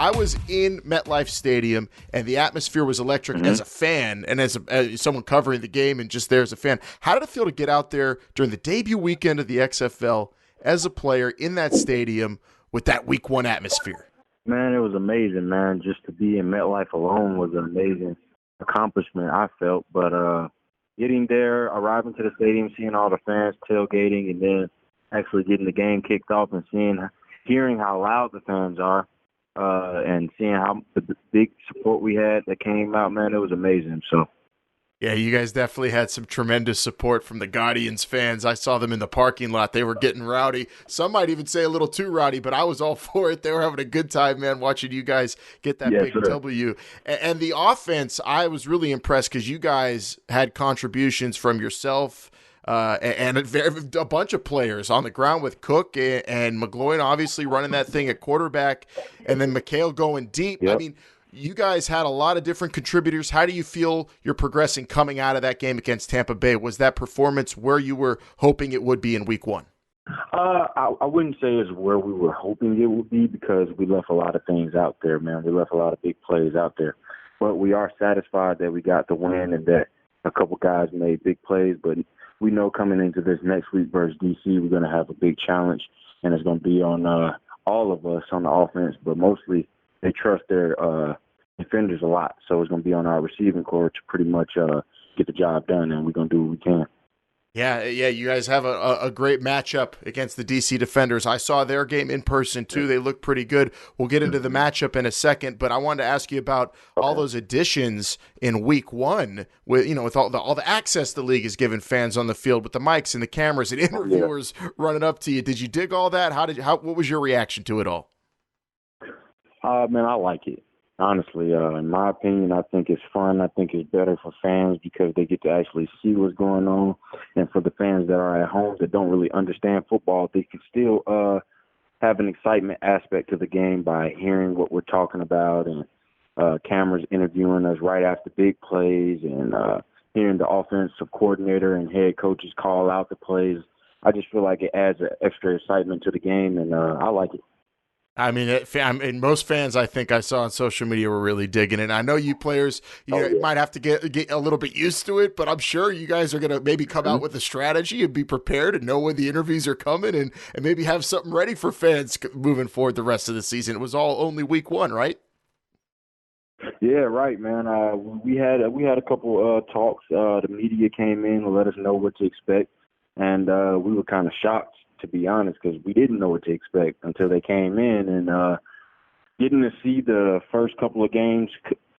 I was in MetLife Stadium, and the atmosphere was electric as a fan and as someone covering the game and just there as a fan. How did it feel to get out there during the debut weekend of the XFL as a player in that stadium with that Week 1 atmosphere? Man, it was amazing, man. Just to be in MetLife alone was an amazing accomplishment, I felt. But getting there, arriving to the stadium, seeing all the fans tailgating, and then actually getting the game kicked off and hearing how loud the fans are, and seeing how the big support we had that came out, man, it was amazing. So. Yeah, you guys definitely had some tremendous support from the Guardians fans. I saw them in the parking lot. They were getting rowdy. Some might even say a little too rowdy, but I was all for it. They were having a good time, man, watching you guys get that big W. And the offense, I was really impressed because you guys had contributions from yourself and a bunch of players on the ground with Cook and McGloin obviously running that thing at quarterback, and then McHale going deep. Yep. I mean, you guys had a lot of different contributors. How do you feel you're progressing coming out of that game against Tampa Bay? Was that performance where you were hoping it would be in Week 1? I wouldn't say it's where we were hoping it would be because we left a lot of things out there, man. We left a lot of big plays out there. But we are satisfied that we got the win and that a couple guys made big plays. But we know coming into this next week versus DC, we're going to have a big challenge, and it's going to be on all of us on the offense, but mostly they trust their defenders a lot. So it's going to be on our receiving corps to pretty much get the job done, and we're going to do what we can. Yeah, you guys have a great matchup against the DC Defenders. I saw their game in person, too. They look pretty good. We'll get into the matchup in a second, but I wanted to ask you about all those additions in Week 1 with all the access the league has given fans on the field with the mics and the cameras and interviewers running up to you. Did you dig all that? What was your reaction to it all? Man, I like it. Honestly, in my opinion, I think it's fun. I think it's better for fans because they get to actually see what's going on. And for the fans that are at home that don't really understand football, they can still have an excitement aspect to the game by hearing what we're talking about and cameras interviewing us right after big plays and hearing the offensive coordinator and head coaches call out the plays. I just feel like it adds an extra excitement to the game, and I like it. I mean, most fans I think I saw on social media were really digging it. I know you players might have to get a little bit used to it, but I'm sure you guys are going to maybe come out with a strategy and be prepared and know when the interviews are coming and maybe have something ready for fans moving forward the rest of the season. It was all only Week 1, right? Yeah, right, man. We had a couple talks. The media came in and let us know what to expect, and we were kind of shocked, to be honest, because we didn't know what to expect until they came in. And getting to see the first couple of games,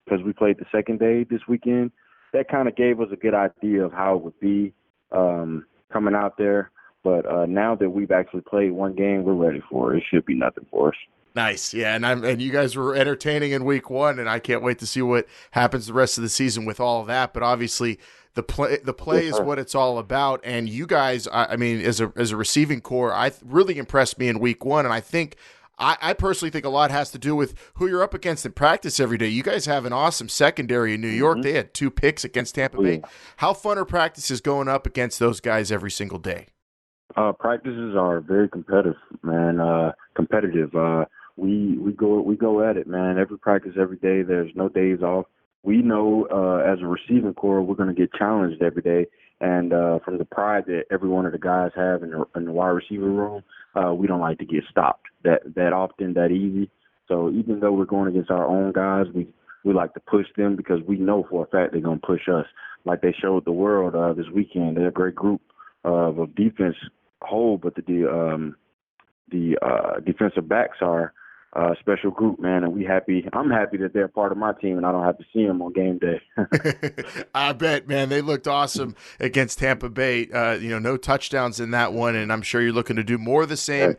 because we played the second day this weekend, that kind of gave us a good idea of how it would be coming out there. But now that we've actually played one game, we're ready for it. It should be nothing for us. Nice, yeah, and you guys were entertaining in Week 1, and I can't wait to see what happens the rest of the season with all of that. But obviously, the play is what it's all about. And you guys, I mean, as a receiving core, really impressed me in Week 1, and I think I personally think a lot has to do with who you're up against in practice every day. You guys have an awesome secondary in New York. They had 2 picks against Tampa Bay. How fun are practices going up against those guys every single day? Practices are very competitive, man. Competitive. We go at it, man. Every practice, every day. There's no days off. We know as a receiving core, we're going to get challenged every day. And from the pride that every one of the guys have in the wide receiver room, we don't like to get stopped that often, that easy. So even though we're going against our own guys, we like to push them because we know for a fact they're going to push us. Like they showed the world this weekend. They're a great group of defense whole, but the defensive backs are a special group, man, and I'm happy that they're part of my team and I don't have to see them on game day. I bet, man. They looked awesome against Tampa Bay. No touchdowns in that one, and I'm sure you're looking to do more of the same.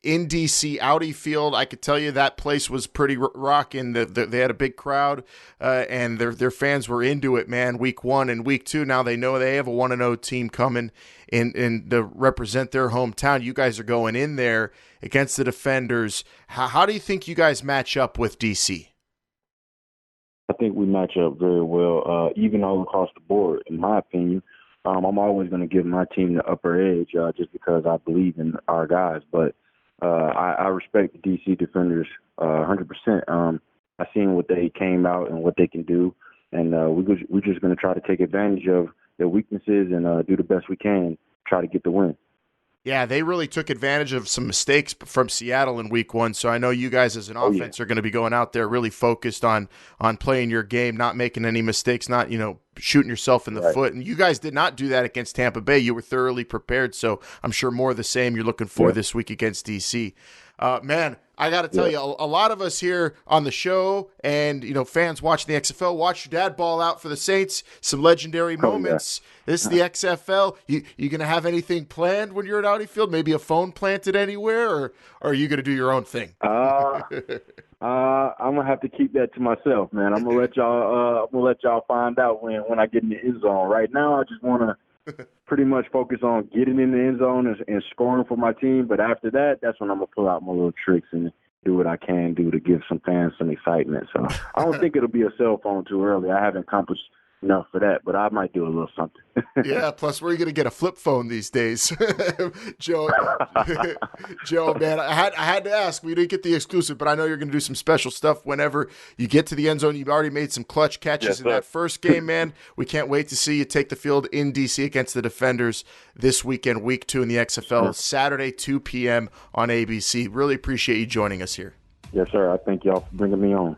In D.C., Audi Field, I could tell you that place was pretty rocking. They had a big crowd, and their fans were into it, man. Week 1 and Week 2, now they know they have a 1-0 team coming in to represent their hometown. You guys are going in there against the Defenders. How do you think you guys match up with D.C.? I think we match up very well, even all across the board, in my opinion. I'm always going to give my team the upper edge just because I believe in our guys, but I respect the DC defenders 100%. I seen what they came out and what they can do, and we're just going to try to take advantage of their weaknesses and do the best we can, try to get the win. Yeah, they really took advantage of some mistakes from Seattle in week 1. So I know you guys as an offense are going to be going out there really focused on playing your game, not making any mistakes, not, shooting yourself in the foot. And you guys did not do that against Tampa Bay. You were thoroughly prepared. So I'm sure more of the same you're looking for this week against DC. Man, I got to tell you, a lot of us here on the show and, fans watching the XFL, watch your dad ball out for the Saints, some legendary moments. This is the XFL. You going to have anything planned when you're at Audi Field? Maybe a phone planted anywhere, or are you going to do your own thing? I'm gonna have to keep that to myself, man. I'm gonna let y'all find out when I get in the end zone. Right now, I just want to pretty much focus on getting in the end zone and scoring for my team. But after that, that's when I'm going to pull out my little tricks and do what I can do to give some fans some excitement. So I don't think it'll be a cell phone too early. I haven't accomplished enough for that, but I might do a little something. Yeah, plus where are you going to get a flip phone these days? Joe, man, I had to ask. We didn't get the exclusive, but I know you're going to do some special stuff whenever you get to the end zone. You've already made some clutch catches in that first game, man. We can't wait to see you take the field in D.C. against the Defenders this weekend, week 2 in the XFL, Saturday, 2 p.m. on ABC. Really appreciate you joining us here. Yes, sir. I thank y'all for bringing me on.